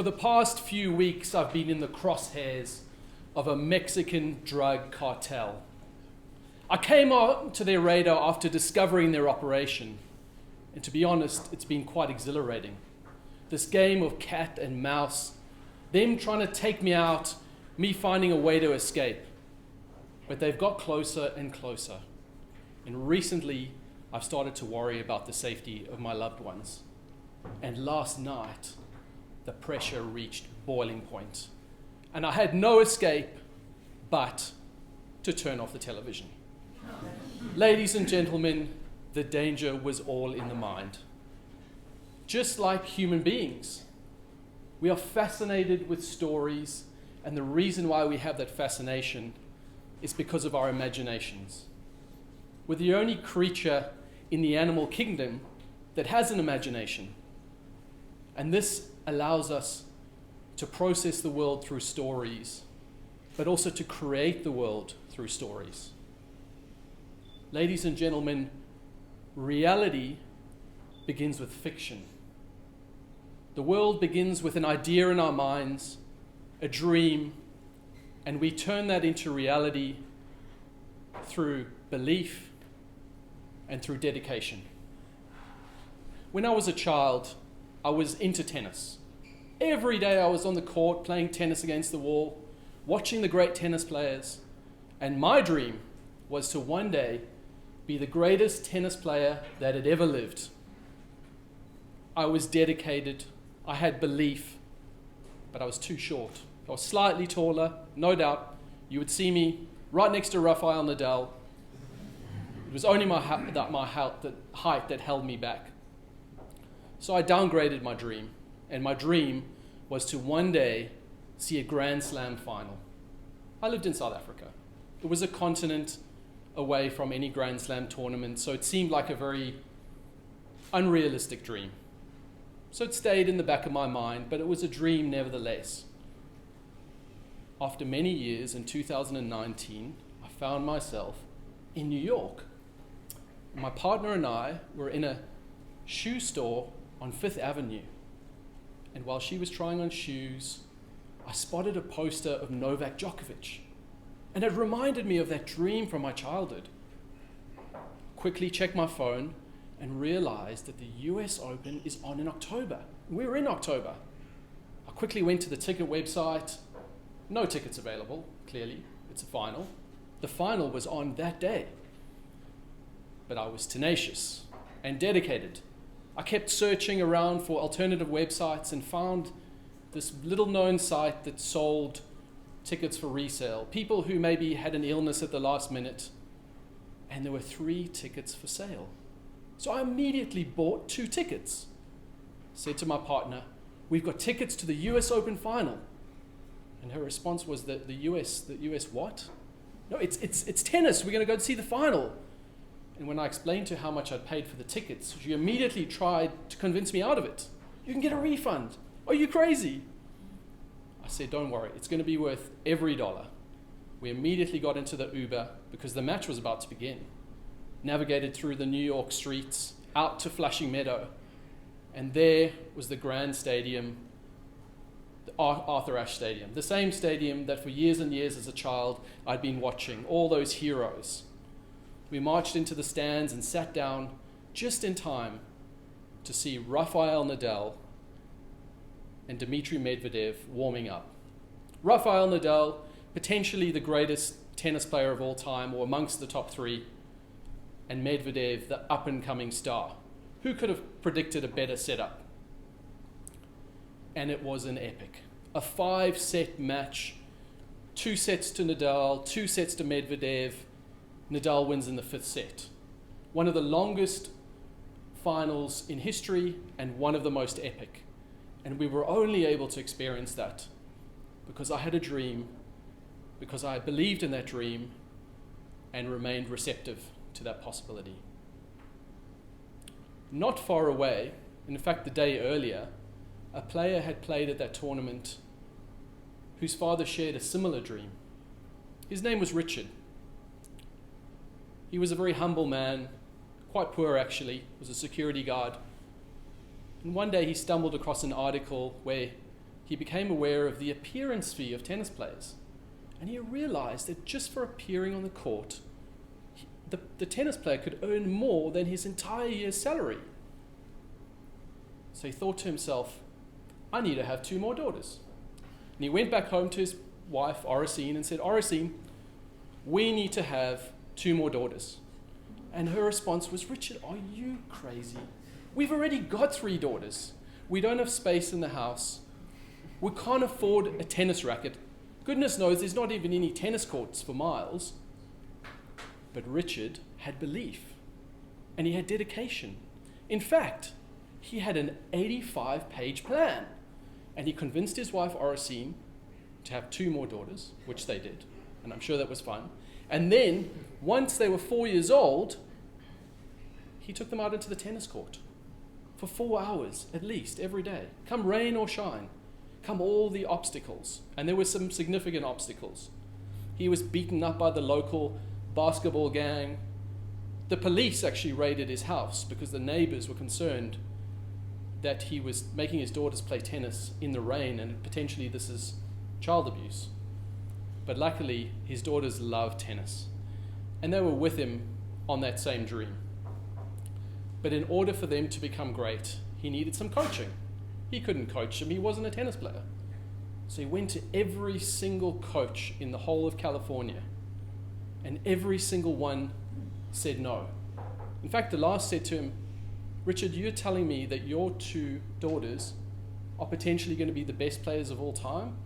For the past few weeks, I've been in the crosshairs of a Mexican drug cartel. I came onto their radar after discovering their operation, and to be honest, it's been quite exhilarating. This game of cat and mouse, them trying to take me out, me finding a way to escape. But they've got closer and closer. And recently, I've started to worry about the safety of my loved ones. And last night, the pressure reached boiling point. And I had no escape but to turn off the television. Ladies and gentlemen, the danger was all in the mind. Just like human beings, we are fascinated with stories, and the reason why we have that fascination is because of our imaginations. We're the only creature in the animal kingdom that has an imagination, and this allows us to process the world through stories, but also to create the world through stories. Ladies and gentlemen, reality begins with fiction. The world begins with an idea in our minds, a dream, and we turn that into reality through belief and through dedication. When I was a child, I was into tennis. Every day I was on the court playing tennis against the wall, watching the great tennis players, and my dream was to one day be the greatest tennis player that had ever lived. I was dedicated, I had belief, but I was too short. I was slightly taller, no doubt. You would see me right next to Rafael Nadal. It was only my height that held me back. So I downgraded my dream, and my dream was to one day see a Grand Slam final. I lived in South Africa. It was a continent away from any Grand Slam tournament, so it seemed like a very unrealistic dream. So it stayed in the back of my mind, but it was a dream nevertheless. After many years, in 2019, I found myself in New York. My partner and I were in a shoe store on Fifth Avenue. And while she was trying on shoes, I spotted a poster of Novak Djokovic. And it reminded me of that dream from my childhood. Quickly checked my phone and realized that the US Open is on in October. We were in October. I quickly went to the ticket website. No tickets available, clearly. It's a final. The final was on that day. But I was tenacious and dedicated. I kept searching around for alternative websites and found this little-known site that sold tickets for resale. People who maybe had an illness at the last minute. And there were 3 tickets for sale. So I immediately bought 2 tickets. Said to my partner, "We've got tickets to the US Open final." And her response was that the US what? "No, it's tennis. We're going to go see the final." And when I explained to her how much I'd paid for the tickets, she immediately tried to convince me out of it. "You can get a refund. Are you crazy?" I said, "Don't worry. It's going to be worth every dollar." We immediately got into the Uber because the match was about to begin. Navigated through the New York streets, out to Flushing Meadow. And there was the Grand Stadium, the Arthur Ashe Stadium, the same stadium that for years and years as a child I'd been watching, all those heroes. We marched into the stands and sat down just in time to see Rafael Nadal and Dmitry Medvedev warming up. Rafael Nadal, potentially the greatest tennis player of all time, or amongst the top 3, and Medvedev, the up-and-coming star. Who could have predicted a better setup? And it was an epic. A 5-set match, 2 sets to Nadal, 2 sets to Medvedev. Nadal wins in the 5th set. One of the longest finals in history and one of the most epic. And we were only able to experience that because I had a dream, because I believed in that dream and remained receptive to that possibility. Not far away, in fact the day earlier, a player had played at that tournament whose father shared a similar dream. His name was Richard. He was a very humble man, quite poor actually, was a security guard. And one day he stumbled across an article where he became aware of the appearance fee of tennis players. And he realized that just for appearing on the court, the tennis player could earn more than his entire year's salary. So he thought to himself, I need to have 2 more daughters. And he went back home to his wife, Oracene, and said, Oracene, we need to have 2 more daughters. And her response was, Richard, are you crazy? We've already got 3 daughters. We don't have space in the house. We can't afford a tennis racket. Goodness knows there's not even any tennis courts for miles. But Richard had belief, and he had dedication. In fact, he had an 85-page plan, and he convinced his wife, Oracene, to have 2 more daughters, which they did, and I'm sure that was fun. And then, once they were 4 years old, he took them out into the tennis court for 4 hours at least every day, come rain or shine, come all the obstacles. And there were some significant obstacles. He was beaten up by the local basketball gang. The police actually raided his house because the neighbors were concerned that he was making his daughters play tennis in the rain, and potentially this is child abuse. But luckily, his daughters loved tennis, and they were with him on that same dream. But in order for them to become great, he needed some coaching. He couldn't coach them, he wasn't a tennis player. So he went to every single coach in the whole of California, and every single one said no. In fact, the last said to him, Richard, you're telling me that your 2 daughters are potentially going to be the best players of all time?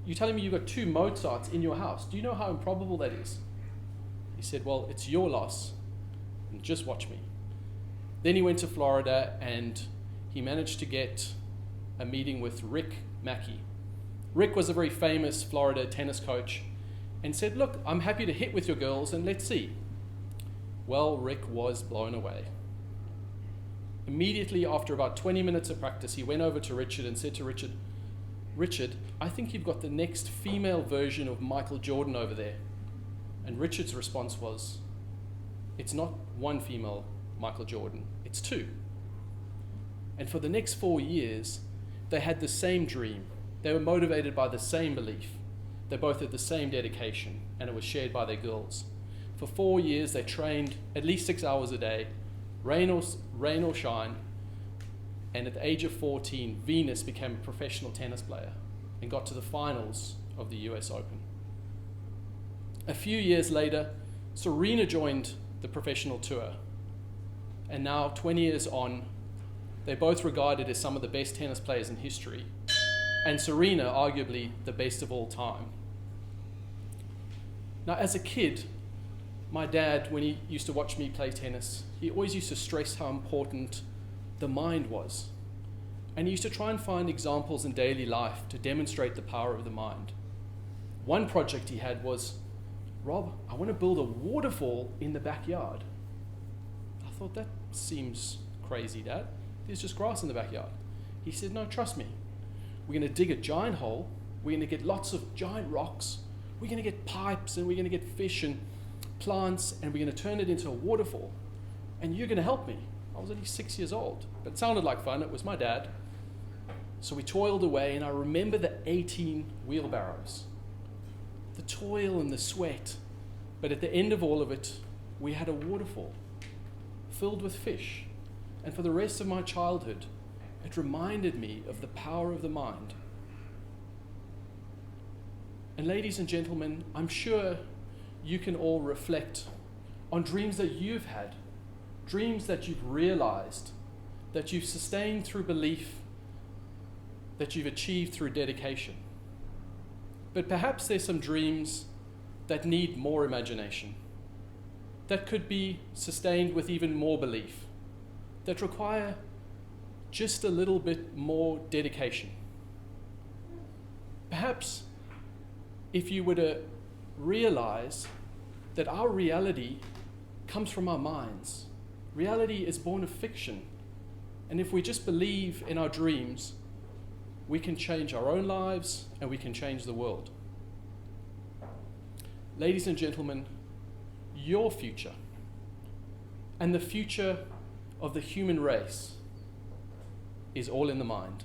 You're telling me you've got 2 Mozarts in your house. Do you know how improbable that is? He said, well, it's your loss, and just watch me. Then he went to Florida, and he managed to get a meeting with Rick Mackey. Rick was a very famous Florida tennis coach, and said, look, I'm happy to hit with your girls, and let's see. Well, Rick was blown away. Immediately after about 20 minutes of practice, he went over to Richard and said to Richard, Richard, I think you've got the next female version of Michael Jordan over there. And Richard's response was, it's not 1 female Michael Jordan, it's 2. And for the next 4 years, they had the same dream. They were motivated by the same belief. They both had the same dedication, and it was shared by their girls. For 4 years, they trained at least 6 hours a day, rain or shine, and at the age of 14, Venus became a professional tennis player and got to the finals of the US Open. A few years later, Serena joined the professional tour, and now 20 years on, they're both regarded as some of the best tennis players in history, and Serena arguably the best of all time. Now, as a kid, my dad, when he used to watch me play tennis, he always used to stress how important the mind was. And he used to try and find examples in daily life to demonstrate the power of the mind. One project he had was, Rob, I want to build a waterfall in the backyard. I thought, that seems crazy, Dad. There's just grass in the backyard. He said, no, trust me. We're going to dig a giant hole. We're going to get lots of giant rocks. We're going to get pipes, and we're going to get fish and plants, and we're going to turn it into a waterfall. And you're going to help me. I was only 6 years old, but it sounded like fun. It was my dad. So we toiled away, and I remember the 18 wheelbarrows, the toil and the sweat. But at the end of all of it, we had a waterfall filled with fish. And for the rest of my childhood, it reminded me of the power of the mind. And ladies and gentlemen, I'm sure you can all reflect on dreams that you've had, dreams that you've realized, that you've sustained through belief, that you've achieved through dedication. But perhaps there's some dreams that need more imagination, that could be sustained with even more belief, that require just a little bit more dedication. Perhaps if you were to realize that our reality comes from our minds. Reality is born of fiction. And if we just believe in our dreams, we can change our own lives and we can change the world. Ladies and gentlemen, your future and the future of the human race is all in the mind.